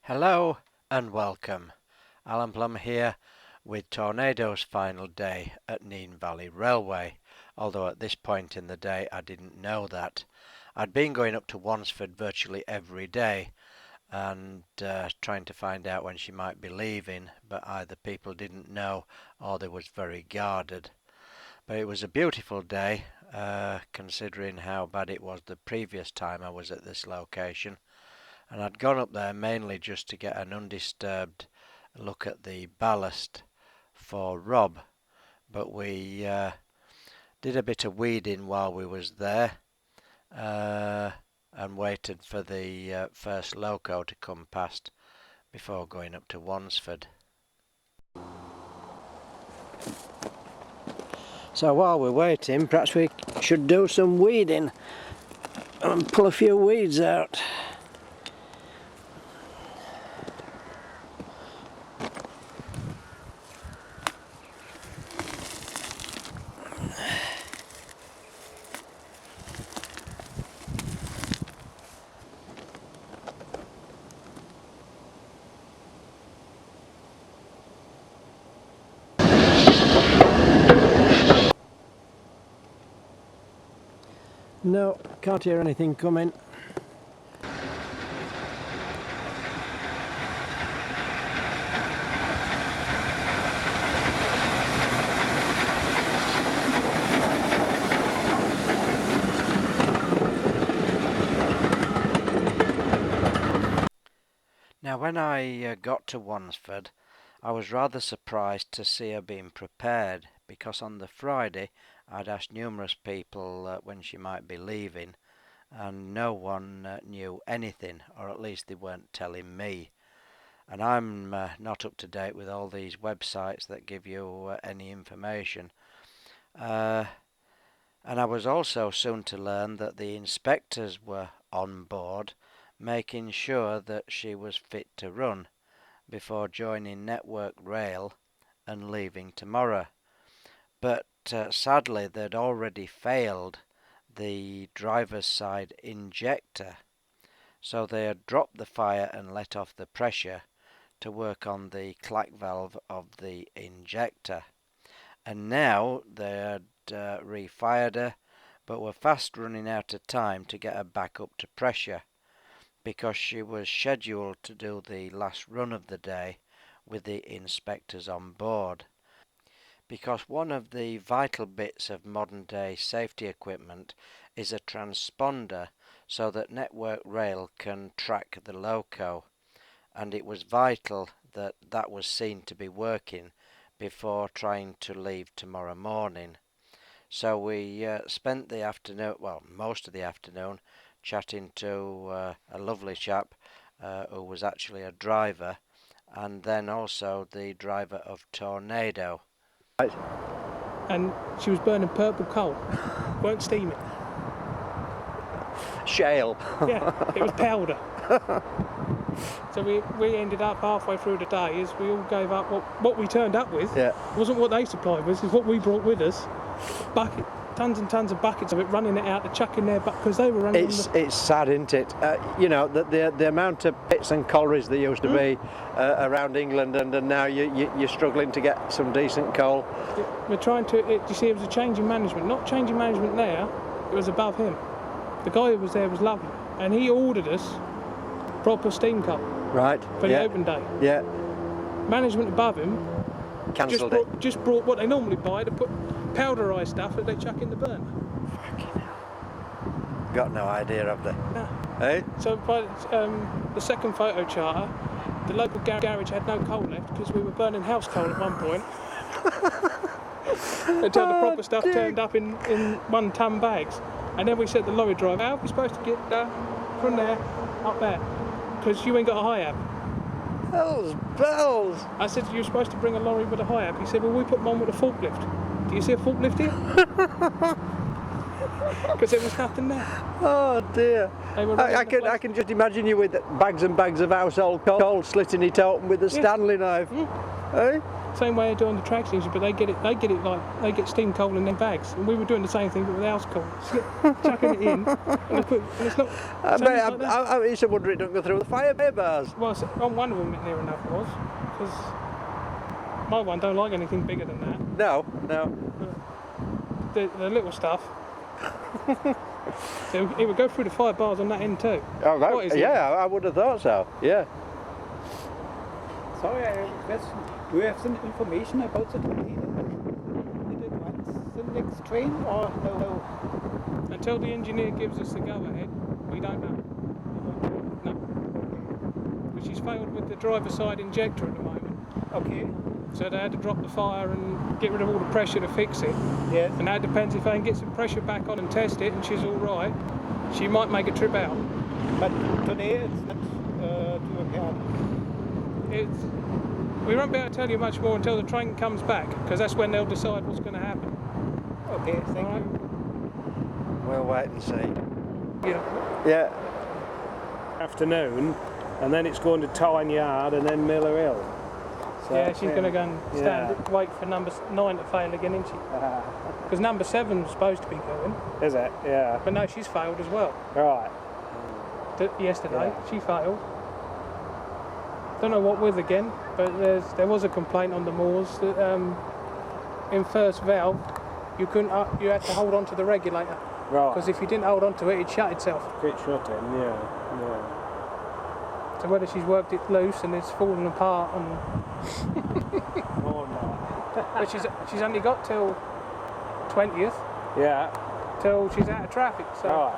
Hello and welcome. Alan Plum here with Tornado's final day at Nene Valley Railway, although at this point in the day I didn't know that. I'd been going up to Wansford virtually every day and trying to find out when she might be leaving, but either people didn't know or they was very guarded. But it was a beautiful day, considering how bad it was the previous time I was at this location. And I'd gone up there mainly just to get an undisturbed look at the ballast for Rob, but we did a bit of weeding while we was there and waited for the first loco to come past before going up to Wansford. So while we're waiting, perhaps we should do some weeding and pull a few weeds out. No, can't hear anything coming. Now when I got to Wansford, I was rather surprised to see her being prepared, because on the Friday I'd asked numerous people when she might be leaving, and no one knew anything, or at least they weren't telling me. And I'm not up to date with all these websites that give you any information. And I was also soon to learn that the inspectors were on board, making sure that she was fit to run before joining Network Rail and leaving tomorrow. But sadly they'd already failed the driver's side injector, so they had dropped the fire and let off the pressure to work on the clack valve of the injector. And now they had refired her, but were fast running out of time to get her back up to pressure, because she was scheduled to do the last run of the day with the inspectors on board. Because one of the vital bits of modern day safety equipment is a transponder so that Network Rail can track the loco, and it was vital that that was seen to be working before trying to leave tomorrow morning. So we spent the afternoon, well, most of the afternoon, chatting to a lovely chap who was actually a driver, and then also the driver of Tornado. And she was burning purple coal, weren't steaming. Shale. Yeah, it was powder. So we ended up halfway through the day as we all gave up what we turned up with. Yeah. Wasn't what they supplied us, it's what we brought with us. Tons and tons of buckets of it, running it out to chuck in there, because they were running. It's sad, isn't it? You know, the amount of pits and collieries there used to be around England, and now you're struggling to get some decent coal. We're trying to. You see, it was a change in management, not changing management there. It was above him. The guy who was there was lovely, and he ordered us proper steam coal. Right. For the open day. Yeah. Management above him Cancelled just brought what they normally buy to put powderised stuff that they chuck in the burner. Fucking hell. Got no idea of that. No. Hey? So by the second photo charter, the local garage had no coal left because we were burning house coal at one point. Until the proper stuff turned up in 1 ton bags. And then we said to the lorry driver, how are we supposed to get from there up there? Because you ain't got a high-ab. Hell's bells! I said, you're supposed to bring a lorry with a high-ab. He said, well, we put one with a forklift. Do you see a forklift here? Because there was nothing there. Oh dear. I can just imagine you with bags and bags of household coal, slitting it open with a Stanley knife. Mm. Eh? Same way they do on the traction engine, but they get it like they get steam coal in their bags, and we were doing the same thing but with house coal, chucking it in, and it's not. I used to wonder it don't go through the fire bars. Well, on one of them near enough was, because my one don't like anything bigger than that. No. The little stuff. So it would go through the fire bars on that end too. Oh, I would have thought so. Yeah. Sorry, I have a question. Do you have some information about the tornado? Did it once the next train or no? Until the engineer gives us the go-ahead, we don't know. No. But she's failed with the driver's side injector at the moment. Okay. So they had to drop the fire and get rid of all the pressure to fix it. Yes. And now it depends if they can get some pressure back on and test it and she's all right, she might make a trip out. But today it's not to repair. We won't be able to tell you much more until the train comes back, because that's when they'll decide what's going to happen. Okay, thank you. We'll wait and see. Yeah. Afternoon, and then it's going to Tyne Yard and then Miller Hill. So, yeah, she's going to go and wait for number 9 to fail again, isn't she? Because number 7's supposed to be going. Is it? Yeah. But no, she's failed as well. Right. Yesterday, she failed. Don't know what with again, but there was a complaint on the moors that in first valve you had to hold on to the regulator. Right. Because if you didn't hold on to it, it'd shut itself. Quit shutting, yeah. So whether she's worked it loose and it's fallen apart, and Or not. but she's only got till 20th, Yeah. till she's out of traffic. So Right.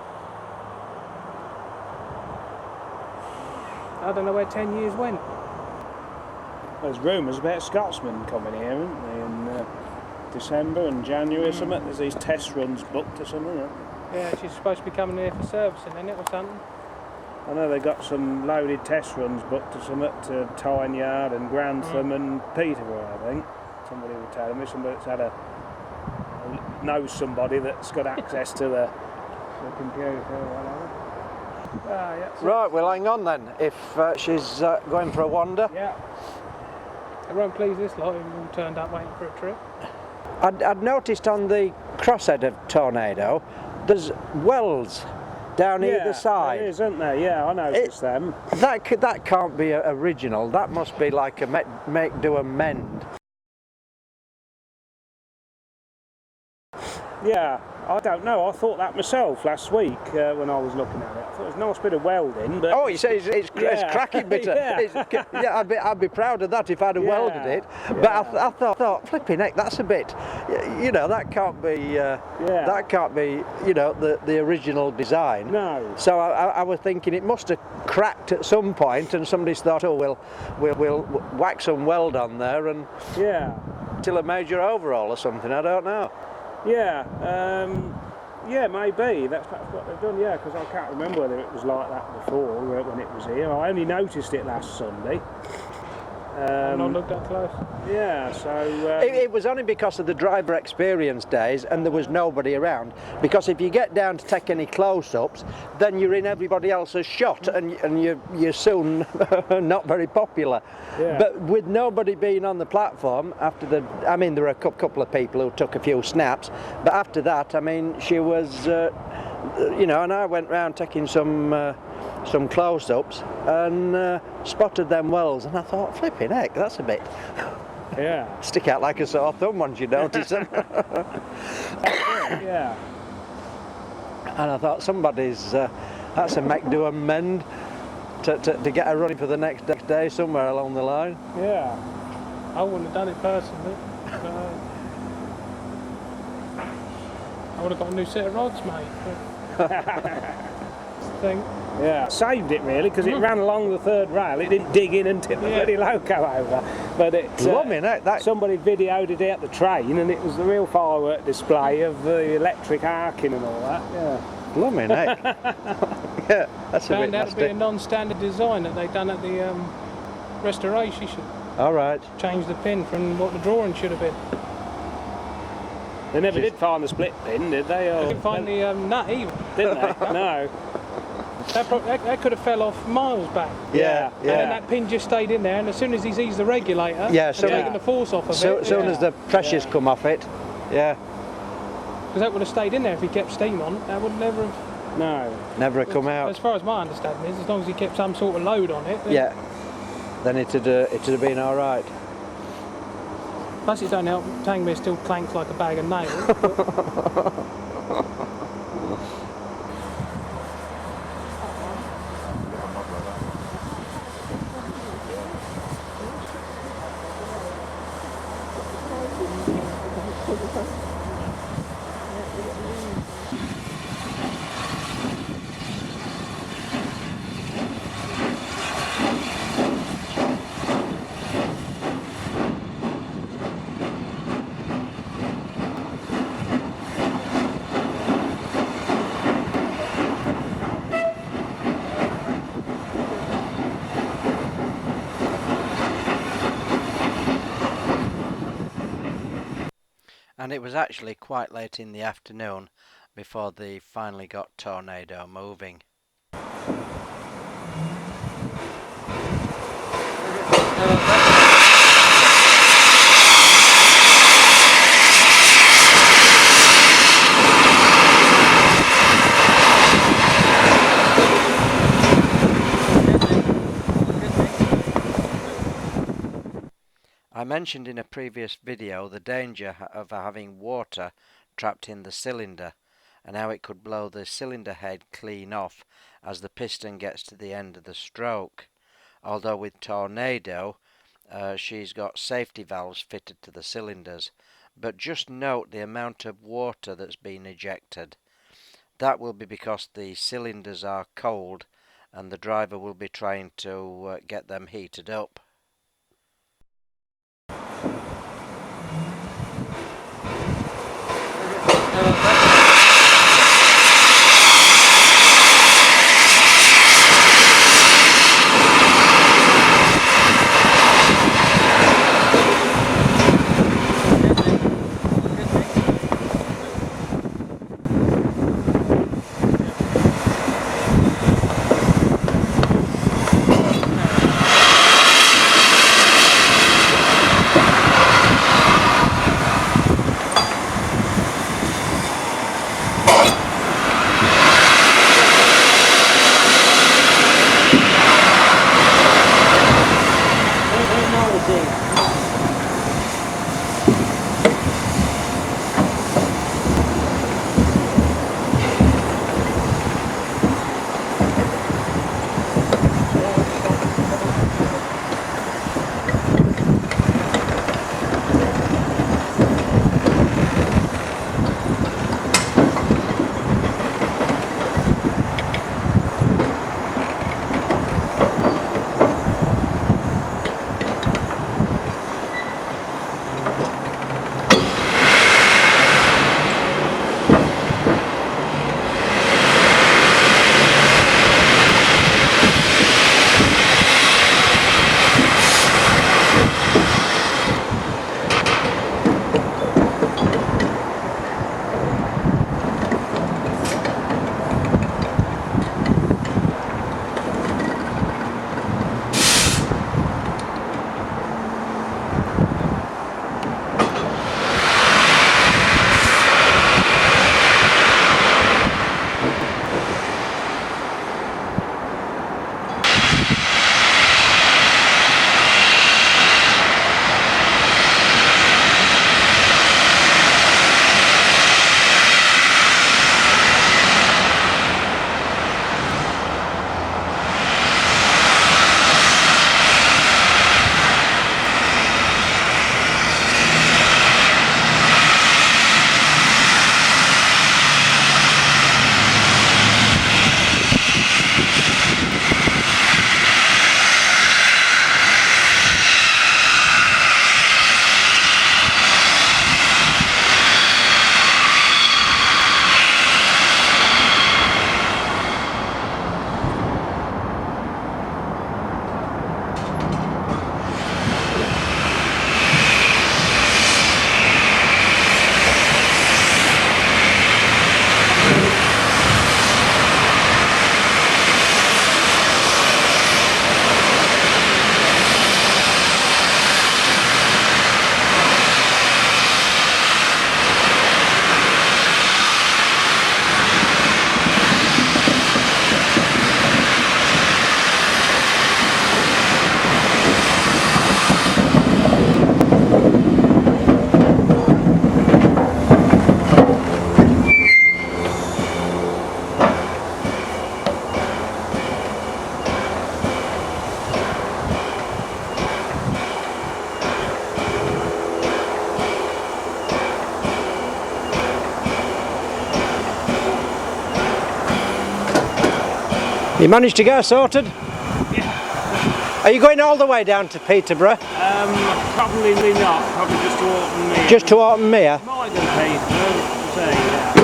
I don't know where 10 years went. There's rumours about Scotsmen coming here, aren't they, in December and January or something. There's these test runs booked or something. Yeah, she's supposed to be coming here for servicing, isn't it, or something? I know they got some loaded test runs booked or something to Tyne Yard and Grantham and Peterborough, I think. Somebody was telling me, somebody that's knows somebody that's got access to the computer or whatever. Yeah. Right, well, hang on then. If she's going for a wander. Yeah. It won't please this lot who all turned up waiting for a trip. I'd noticed on the crosshead of Tornado, there's wells down either side. There is, isn't there? Yeah, I noticed them. That can't be original. That must be like a make, do and mend. Yeah, I don't know. I thought that myself last week when I was looking at it. I thought it was a nice bit of welding. But Oh, you say it's cracking bitter. Yeah. I'd be proud of that if I'd have welded it. But I thought, flipping heck, that's a bit. That can't be. That can't be. The original design. No. So I was thinking it must have cracked at some point, and somebody's thought, oh, we'll whack some weld on there and till a major overhaul or something. I don't know. Yeah, maybe that's what they've done. Yeah, because I can't remember whether it was like that before when it was here. I only noticed it last Sunday. I've not looked that close. Yeah, so it was only because of the driver experience days and there was nobody around. Because if you get down to take any close-ups, then you're in everybody else's shot and you're soon not very popular. Yeah. But with nobody being on the platform after there were a couple of people who took a few snaps, but after that, she was, and I went round taking some close-ups and spotted them wells, and I thought, flipping heck, that's a bit stick out like a sore thumb once you notice them. yeah. And I thought somebody's that's a make do and mend to get her running for the next day somewhere along the line. Yeah. I wouldn't have done it personally. I would have got a new set of rods, mate. Thing. Yeah, saved it really because it ran along the third rail. It didn't dig in and tip the bloody loco over. But somebody videoed it at the train, and it was the real firework display of the electric arcing and all that. Yeah, blooming heck. Yeah, that's a bit Found out to be a nasty. non-standard design that they'd done at the restoration. All right. Changed the pin from what the drawing should have been. They never did find the split pin, did they? Or They didn't find the nut either. didn't they? No. That could have fell off miles back. Yeah, And then yeah. that pin just stayed in there, and as soon as he's eased the regulator Yeah, and so- taken the force off of So it, soon as the pressures come off it, yeah, because that would have stayed in there if he kept steam on. That would never have. No. never have come As out. far as my understanding is, as long as he kept some sort of load on it. Then Yeah, then it'd have been all right. Plus, it don't help. Tangmere still clanks like a bag of nails. And it was actually quite late in the afternoon before they finally got Tornado moving. I mentioned in a previous video the danger of having water trapped in the cylinder and how it could blow the cylinder head clean off as the piston gets to the end of the stroke. Although with Tornado she's got safety valves fitted to the cylinders, but just note the amount of water that's been ejected. That will be because the cylinders are cold and the driver will be trying to get them heated up. You managed to get her sorted? Yeah. Are you going all the way down to Peterborough? Probably not. Probably just to Autumn Mere. Just to Autumn Mere? Might go to Peterborough, say, yeah.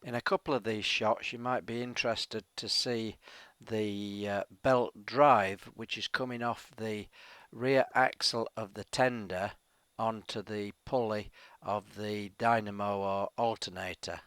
In a couple of these shots you might be interested to see the belt drive which is coming off the rear axle of the tender onto the pulley of the dynamo or alternator.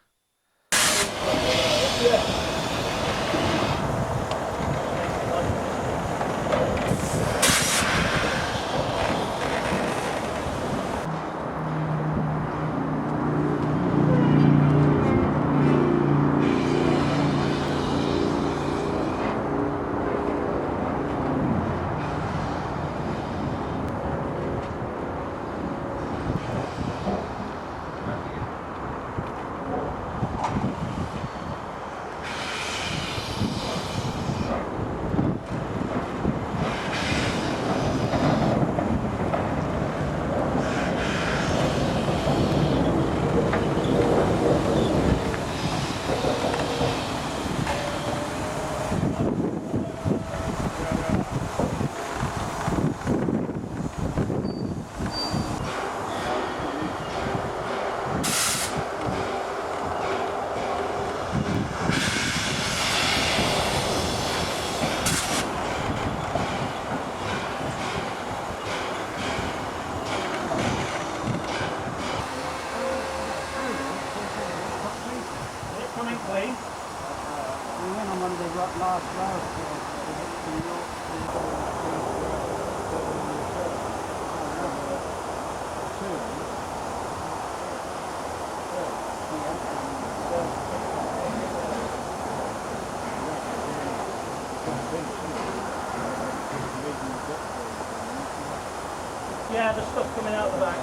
Yeah, the stuff coming out the back.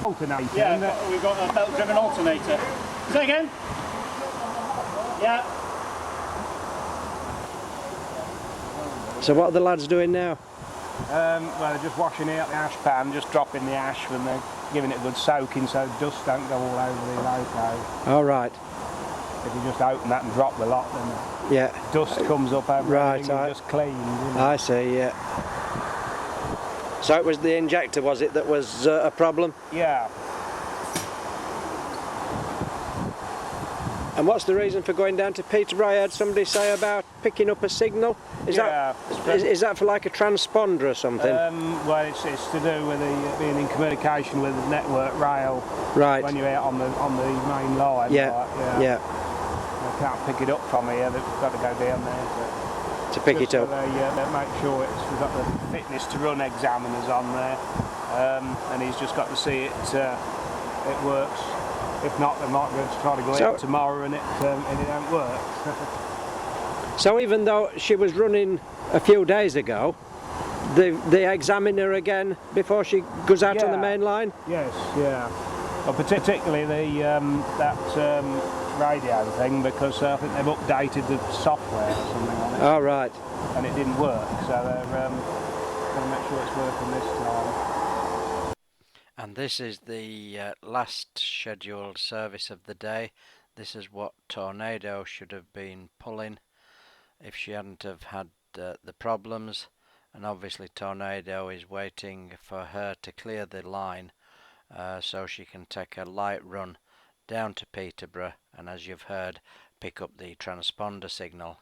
Alternator. Yeah, we've got a belt-driven alternator. Say again? Yeah. So what are the lads doing now? Well, they're just washing out the ash pan, just dropping the ash and they're giving it a good soaking so dust don't go all over the loco. All right. If you just open that and drop the lot, then Yeah. dust comes up over Right, everything and just cleaned. I see, yeah. So it was the injector, was it, that was a problem? Yeah. And what's the reason for going down to Peterborough? I heard somebody say about picking up a signal. Is that for like a transponder or something? Well, it's to do with being in communication with the network rail. Right. When you're out on the main line. Yeah. Like, Yeah. They can't pick it up from here. They've got to go down there To pick it up. So they make sure we've got the fitness to run examiners on there, and he's just got to see it works. If not, they might go to try to go out tomorrow and it don't work. So even though she was running a few days ago, they examine her again before she goes out on the main line? Yes, yeah. Well, particularly that radio thing, because I think they've updated the software or something on it. Oh, right. And it didn't work, so they're going to make sure it's working this time. And this is the last scheduled service of the day. this is what Tornado should have been pulling if she hadn't have had the problems, and obviously Tornado is waiting for her to clear the line so she can take a light run down to Peterborough and, as you've heard, pick up the transponder signal.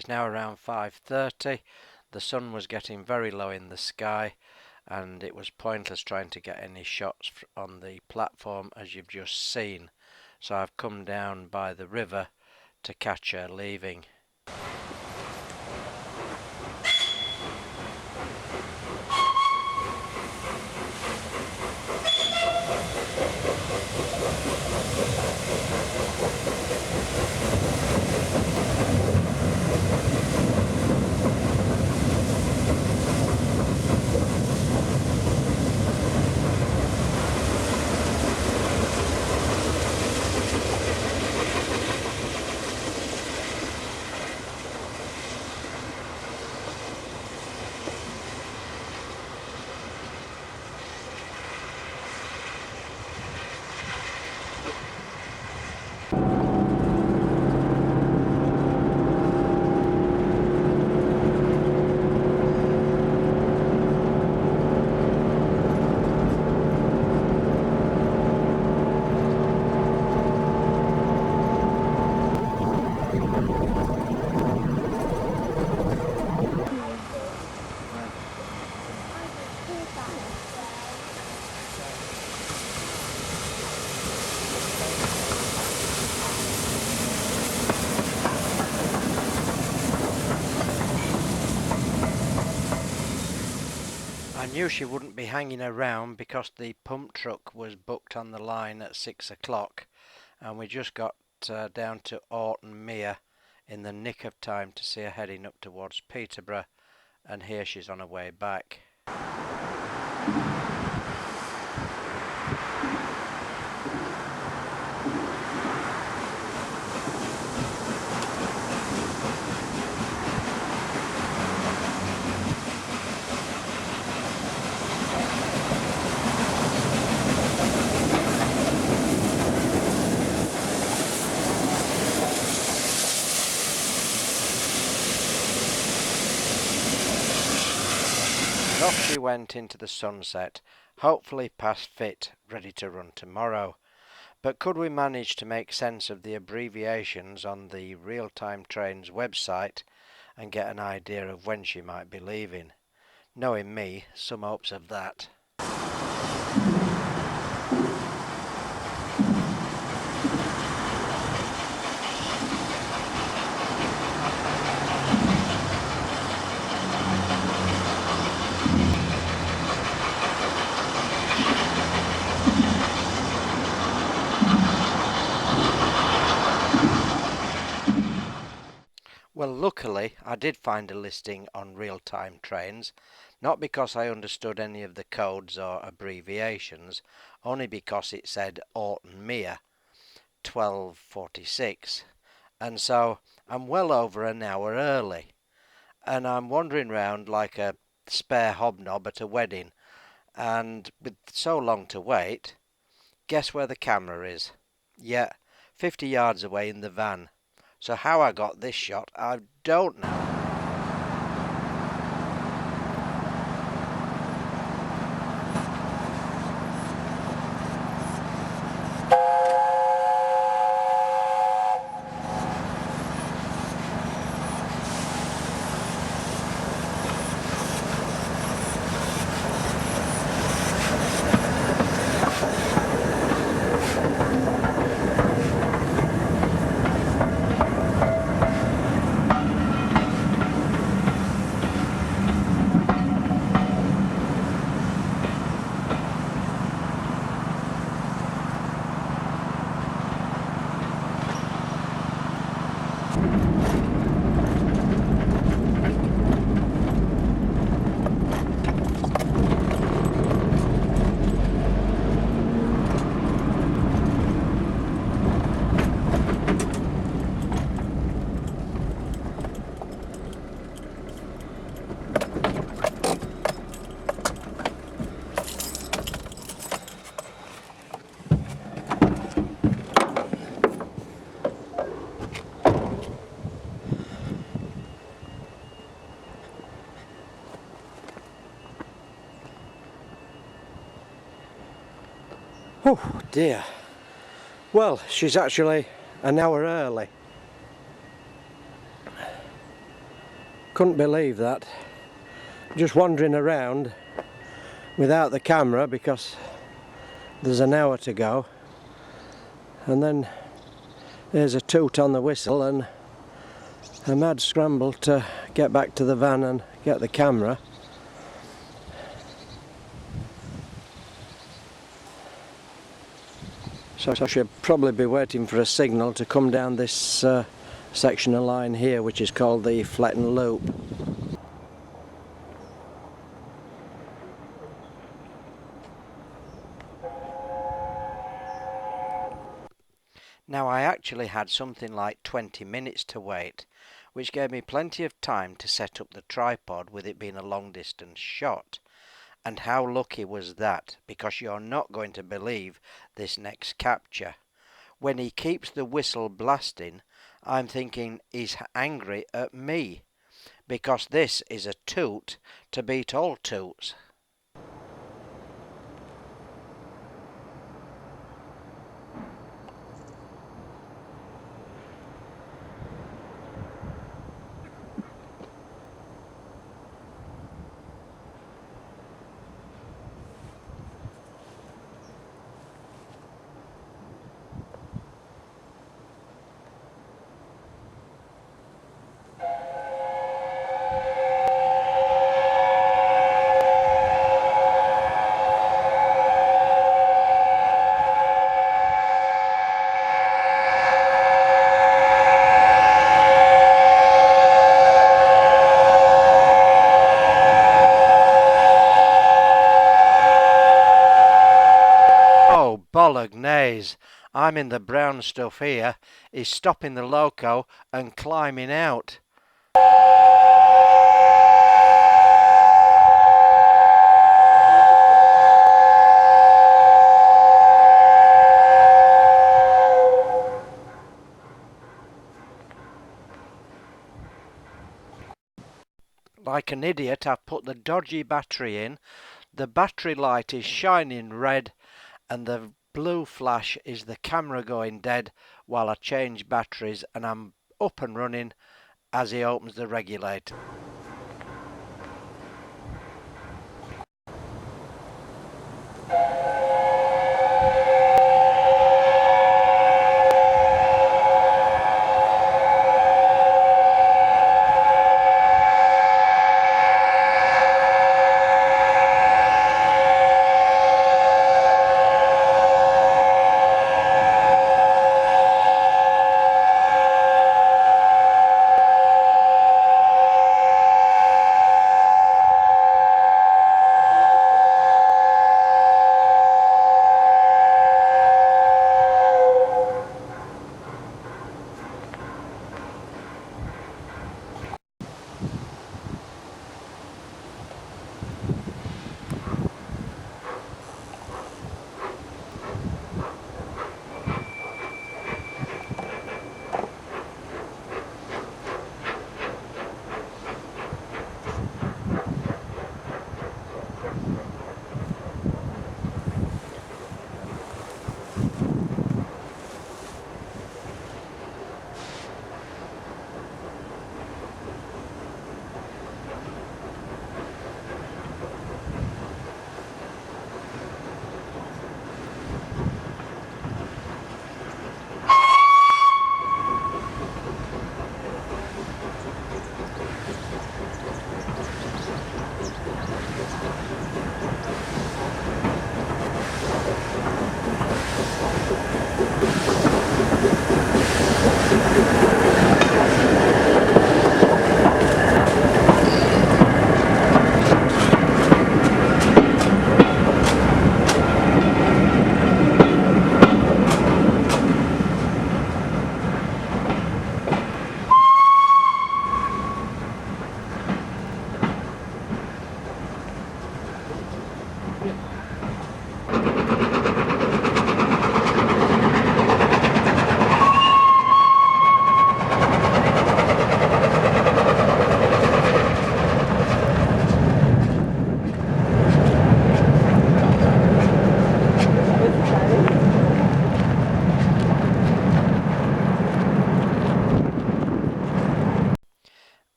Now around 5:30. The sun was getting very low in the sky, and it was pointless trying to get any shots on the platform, as you've just seen. So I've come down by the river to catch her leaving. knew she wouldn't be hanging around because the pump truck was booked on the line at 6 o'clock, and we just got down to Orton Mere in the nick of time to see her heading up towards Peterborough, and here she's on her way back. Off she went into the sunset, hopefully past fit, ready to run tomorrow. But could we manage to make sense of the abbreviations on the real-time trains website and get an idea of when she might be leaving? Knowing me, some hopes of that. Well, luckily I did find a listing on real-time trains, not because I understood any of the codes or abbreviations, only because it said Orton Mere 12:46, and so I'm well over an hour early, and I'm wandering round like a spare hobnob at a wedding, and with so long to wait, guess where the camera is? Yeah, 50 yards away in the van. So how I got this shot, I don't know. Oh dear. Well, she's actually an hour early. Couldn't believe that. Just wandering around without the camera because there's an hour to go, and then there's a toot on the whistle and a mad scramble to get back to the van and get the camera. So I should probably be waiting for a signal to come down this section of line here, which is called the Fletton Loop. Now I actually had something like 20 minutes to wait, which gave me plenty of time to set up the tripod with it being a long distance shot. And how lucky was that, because you're not going to believe this next capture. When he keeps the whistle blasting, I'm thinking he's angry at me, because this is a toot to beat all toots. Bolognese! I'm in the brown stuff here. He's stopping the loco and climbing out. Like an idiot, I've put the dodgy battery in. The battery light is shining red, and the blue flash is the camera going dead while I change batteries, and I'm up and running as he opens the regulator.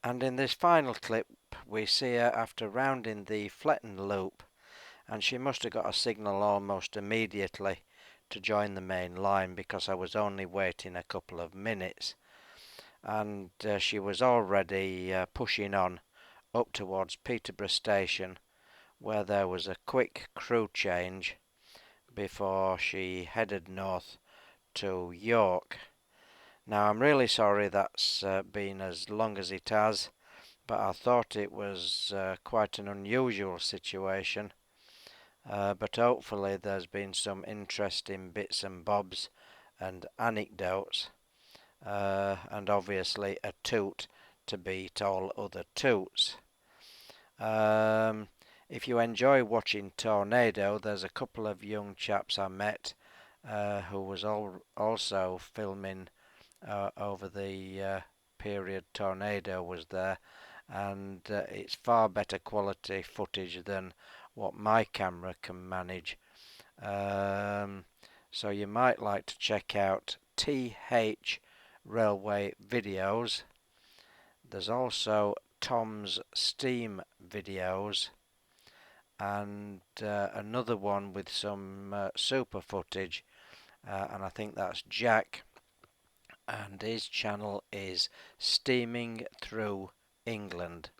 And in this final clip we see her after rounding the flattened loop, and she must have got a signal almost immediately to join the main line, because I was only waiting a couple of minutes, and she was already pushing on up towards Peterborough station, where there was a quick crew change before she headed north to York. Now I'm really sorry that's been as long as it has, but I thought it was quite an unusual situation, but hopefully there's been some interesting bits and bobs and anecdotes, and obviously a toot to beat all other toots. If you enjoy watching Tornado, there's a couple of young chaps I met who was also filming over the period Tornado was there, and it's far better quality footage than what my camera can manage. So you might like to check out TH Railway videos. There's also Tom's Steam videos, and another one with some super footage, and I think that's Jack, and his channel is Steaming Through England.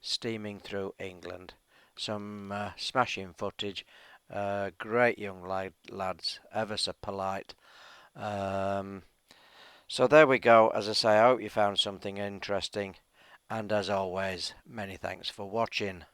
Steaming Through England. Some smashing footage, great young lads, ever so polite. So there we go. As I say, I hope you found something interesting, and as always, many thanks for watching.